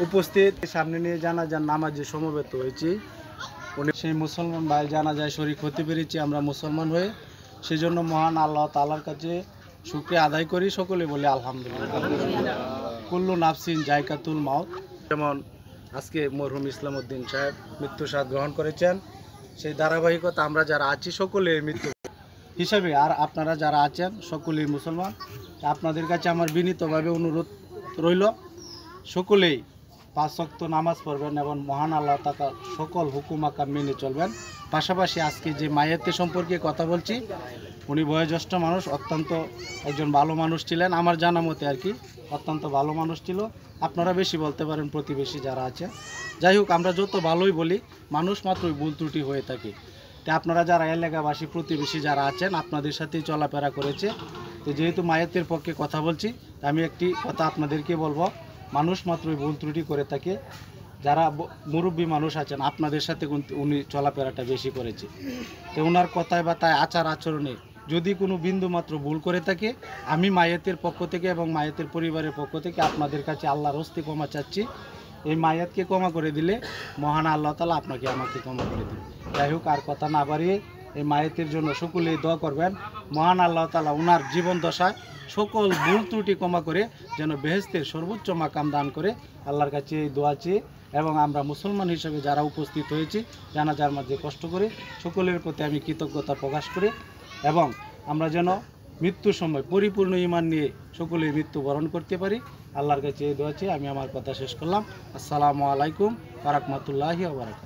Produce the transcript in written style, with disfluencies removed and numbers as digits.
উপস্থিত সামনে নিয়ে জানাজার নামাজে সমবেত হয়েছি। উনি সেই মুসলমান ভাই জানাজায় শরীক হতে পেরেছি আমরা মুসলমান হয়ে, সেজন্য মহান আল্লাহ তাআলার কাছে শুকরিয়া আদায় করি। সকলে বলি আলহামদুলিল্লাহ। কুল্লু নাফসিন জায়কাতুল মাউত। যেমন আজকে মরহুম ইসলাম উদ্দিন সাহেব মৃত্যু স্বাদ গ্রহণ করেছেন, সেই ধারাবাহিকতা আমরা যারা আছি সকলের মৃত্যু হিসাবে, আর আপনারা যারা আছেন সকলেই মুসলমান। আপনাদের কাছে আমার বিনীতভাবে অনুরোধ রইল, সকলেই 5 ওয়াক্ত নামাজ পড়বেন এবং মহান আল্লাহ তাআলার সকল হুকুম আকাম মেনে চলবেন। পাশাপাশি আজকে যে মায়েতে সম্পর্কে কথা বলছি, উনি বয়োজ্যেষ্ঠ মানুষ, অত্যন্ত একজন ভালো মানুষ ছিলেন আমার জানা মতে আর কি, অত্যন্ত ভালো মানুষ ছিল। আপনারা বেশি বলতে পারেন প্রতিবেশী যারা আছে। যাই হোক, আমরা যত ভালোই বলি মানুষ মাত্রই ভুল ত্রুটি হয়ে থাকে। তো আপনারা যারা এলাকাবাসী প্রতিবেশী যারা আছেন আপনাদের সাথেই চলাফেরা করেছে। তো যেহেতু মায়েতের পক্ষে কথা বলছি, আমি একটি কথা আপনাদেরকে বলবো, মানুষ মাত্রই ভুল ত্রুটি করে থাকে। যারা মুরব্বী মানুষ আছেন আপনাদের সাথে উনি চলাফেরাটা বেশি করেছে। তো ওনার কথায় বা তাই আচার আচরণে যদি কোনো বিন্দু মাত্র ভুল করে থাকে, আমি মায়েতের পক্ষ থেকে এবং মায়েতের পরিবারের পক্ষ থেকে আপনাদের কাছে আল্লাহর হস্তে ক্ষমা চাচ্ছি। এই মায়েতকে ক্ষমা করে দিলে মহান আল্লাহ তাআলা আপনাকে আমাকে ক্ষমা করে দিন। যাই হোক, আর কথা না বাড়িয়ে এই মায়েতের জন্য সকলেই দোয়া করবেন, মহান আল্লাহ তাআলা ওনার জীবন দশায় সকল ভুল ত্রুটি ক্ষমা করে যেন বেহেশতের সর্বোচ্চ মাকাম দান করে, আল্লাহর কাছে এই দোয়া চেয়ে এবং আমরা মুসলমান হিসেবে যারা উপস্থিত হয়েছি জানাজার মাঝে কষ্ট করে সকলের প্রতি আমি কৃতজ্ঞতা প্রকাশ করি, এবং আমরা যেন মৃত্যুর সময় পরিপূর্ণ ঈমান নিয়ে সকলেই মৃত্যুবরণ করতে পারি। আল্লাহর কাছে এই দোয়া চেয়ে আমি আমার কথা শেষ করলাম। আসসালামু আলাইকুম ওয়া রাহমাতুল্লাহি ওয়া বারাকাতুহু।